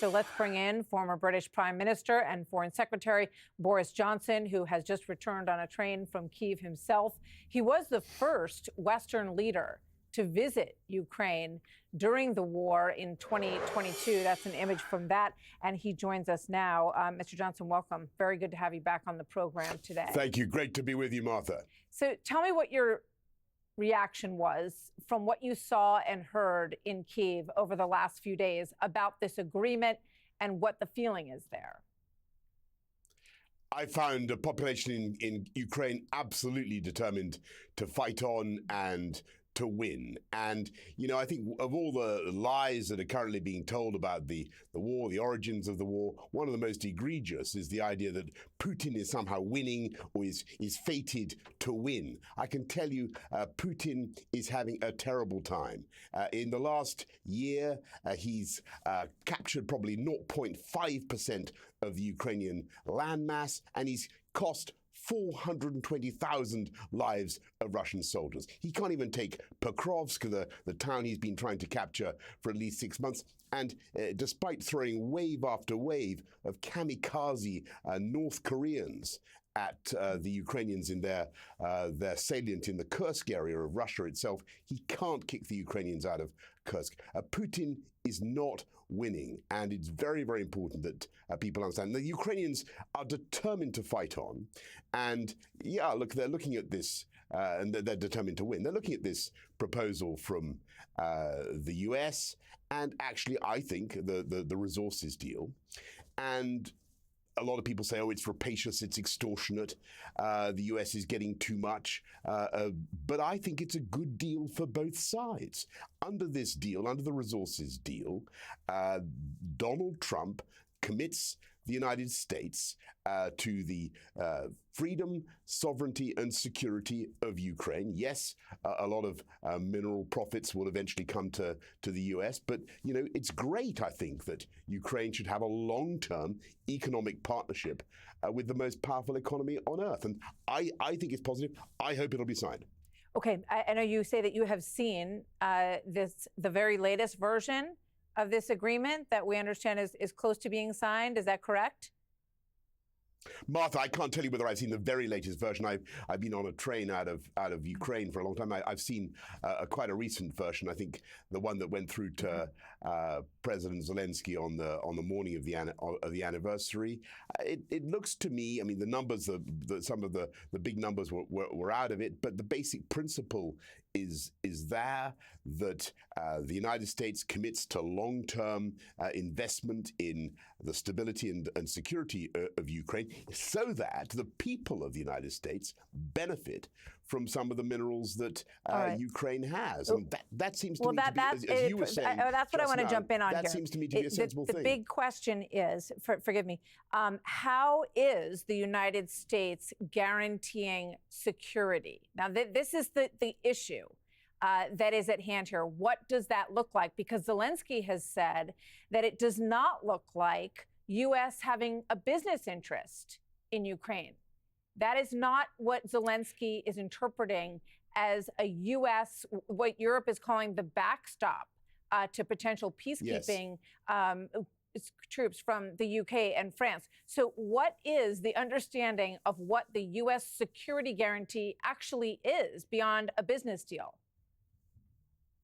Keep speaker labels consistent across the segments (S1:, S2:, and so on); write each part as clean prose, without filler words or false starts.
S1: So let's bring in former British Prime Minister and Foreign Secretary Boris Johnson, who has just returned on a train from Kyiv himself. He was the first Western leader to visit Ukraine during the war in 2022. That's an image from that. And he joins us now. Mr. Johnson, welcome. Very good to have you back on the program today.
S2: Thank you. Great to be with you, Martha.
S1: So tell me what your reaction was from what you saw and heard in Kyiv over the last few days about this agreement and what the feeling is there.
S2: I found the population in Ukraine absolutely determined to fight on and to win. And, you know, I think of all the lies that are currently being told about the war, the origins of the war, one of the most egregious is the idea that Putin is somehow winning or is fated to win. I can tell you Putin is having a terrible time. In the last year, he's captured probably 0.5% of the Ukrainian landmass, and he's cost 420,000 lives of Russian soldiers. He can't even take Pokrovsk, the town he's been trying to capture for at least 6 months. And despite throwing wave after wave of kamikaze North Koreans at the Ukrainians in their salient in the Kursk area of Russia itself, he can't kick the Ukrainians out of Kursk. Putin is not winning, and it's very, very important that people understand. The Ukrainians are determined to fight on, and yeah, look, they're looking at this, and they're determined to win. They're looking at this proposal from the US, and actually, I think the resources deal, and a lot of people say, oh, it's rapacious, it's extortionate, the US is getting too much. But I think it's a good deal for both sides. Under this deal, under the resources deal, Donald Trump commits the United States to the freedom, sovereignty, and security of Ukraine. Yes, a lot of mineral profits will eventually come to the US, but you know, it's great, I think, that Ukraine should have a long-term economic partnership with the most powerful economy on earth. And I think it's positive. I hope it'll be signed.
S1: Okay, I know you say that you have seen the very latest version of this agreement that we understand is close to being signed. Is that correct?
S2: Martha, I can't tell you whether I've seen the very latest version. I've been on a train out of Ukraine for a long time. I've seen quite a recent version. I think the one that went through to President Zelensky on the morning of the anniversary. It looks to me, I mean, the numbers, some of the big numbers were out of it, but the basic principle is there that the United States commits to long-term investment in the stability and security of Ukraine, so that the people of the United States benefit from some of the minerals that Ukraine has. And that seems to me to be, as you were saying,
S1: that's what I want to jump in on here.
S2: That seems to me to be a sensible thing.
S1: The big question is, forgive me, how is the United States guaranteeing security? Now, this is the issue that is at hand here. What does that look like? Because Zelensky has said that it does not look like U.S. having a business interest in Ukraine. That is not what Zelensky is interpreting as a U.S., what Europe is calling the backstop to potential peacekeeping troops from the U.K. and France. So what is the understanding of what the U.S. security guarantee actually is beyond a business deal?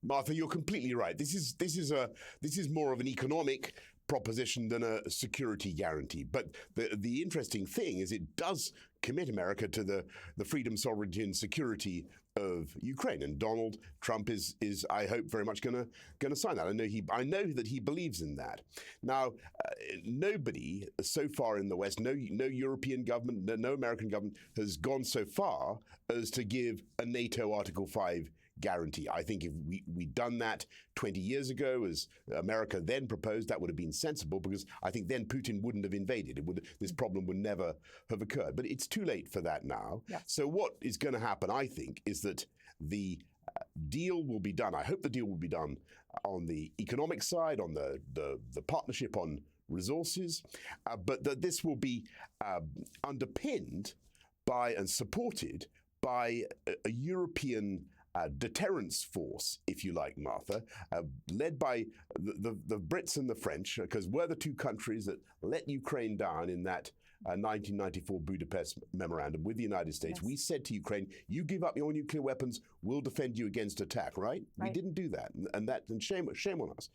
S2: Martha, you're completely right. This is more of an economic proposition than a security guarantee. But the interesting thing is it does commit America to the freedom, sovereignty, and security of Ukraine. And Donald Trump is I hope, very much going to sign that. I know that he believes in that. Now, nobody so far in the West, no European government, no American government has gone so far as to give a NATO Article 5 guarantee. I think if we'd done that 20 years ago, as America then proposed, that would have been sensible, because I think then Putin wouldn't have invaded. This problem would never have occurred. But it's too late for that now. Yeah. So what is going to happen, I think, is that the deal will be done. I hope the deal will be done on the economic side, on the partnership on resources, but that this will be underpinned by and supported by a European deterrence force, if you like, Martha, led by the Brits and the French, because we're the two countries that let Ukraine down in that 1994 Budapest memorandum with the United States. Yes. We said to Ukraine, you give up your nuclear weapons, we'll defend you against attack, right? We didn't do that, and shame on us.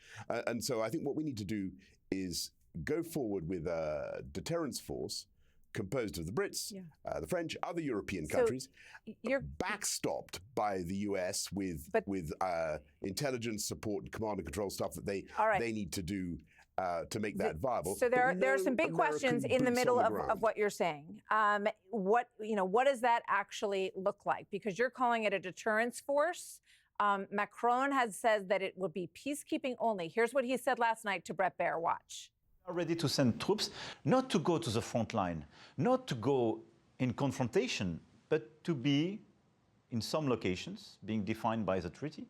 S2: And so I think what we need to do is go forward with a deterrence force composed of the Brits, the French, other European countries, backstopped by the US with intelligence support and command and control stuff that they need to do to make that viable.
S1: So there are some big questions in the middle of what you're saying. What does that actually look like? Because you're calling it a deterrence force. Macron has said that it would be peacekeeping only. Here's what he said last night to Bret Baier. Watch.
S3: We are ready to send troops, not to go to the front line, not to go in confrontation, but to be, in some locations, being defined by the treaty,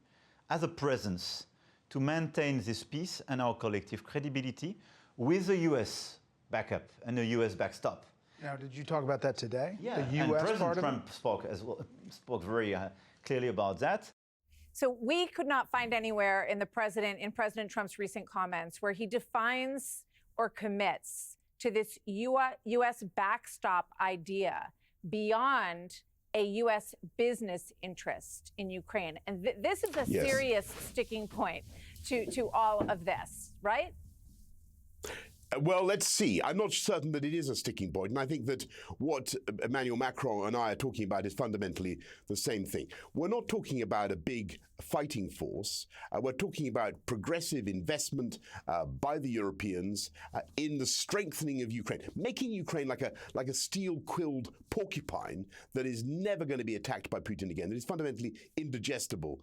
S3: as a presence to maintain this peace and our collective credibility with the US backup and the US backstop.
S4: Now, did you talk about that today?
S3: Yeah,
S4: the US
S3: and President
S4: part
S3: Trump spoke very clearly about that.
S1: So we could not find anywhere in President Trump's recent comments where he defines or commits to this U.S. backstop idea beyond a U.S. business interest in Ukraine. And this is a serious sticking point to all of this, right?
S2: Well, let's see. I'm not certain that it is a sticking point. And I think that what Emmanuel Macron and I are talking about is fundamentally the same thing. We're not talking about a big fighting force. We're talking about progressive investment by the Europeans in the strengthening of Ukraine, making Ukraine like a steel-quilled porcupine that is never going to be attacked by Putin again, that is fundamentally indigestible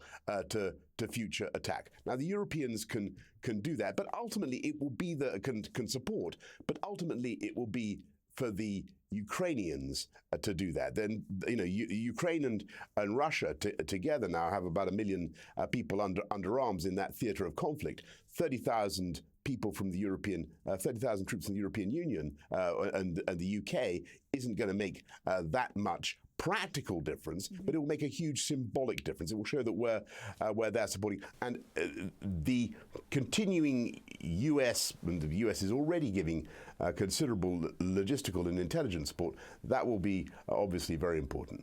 S2: to future attack. Now, the Europeans can do that, but ultimately it will be can support, but ultimately it will be for the Ukrainians to do that. Then, Ukraine and Russia together now have about 1 million people under arms in that theater of conflict. 30,000 people from the 30,000 troops from the European Union and the UK isn't going to make that much practical difference, but it will make a huge symbolic difference. It will show that we're there supporting. And the continuing US, and the US is already giving considerable logistical and intelligence support, that will be obviously very important.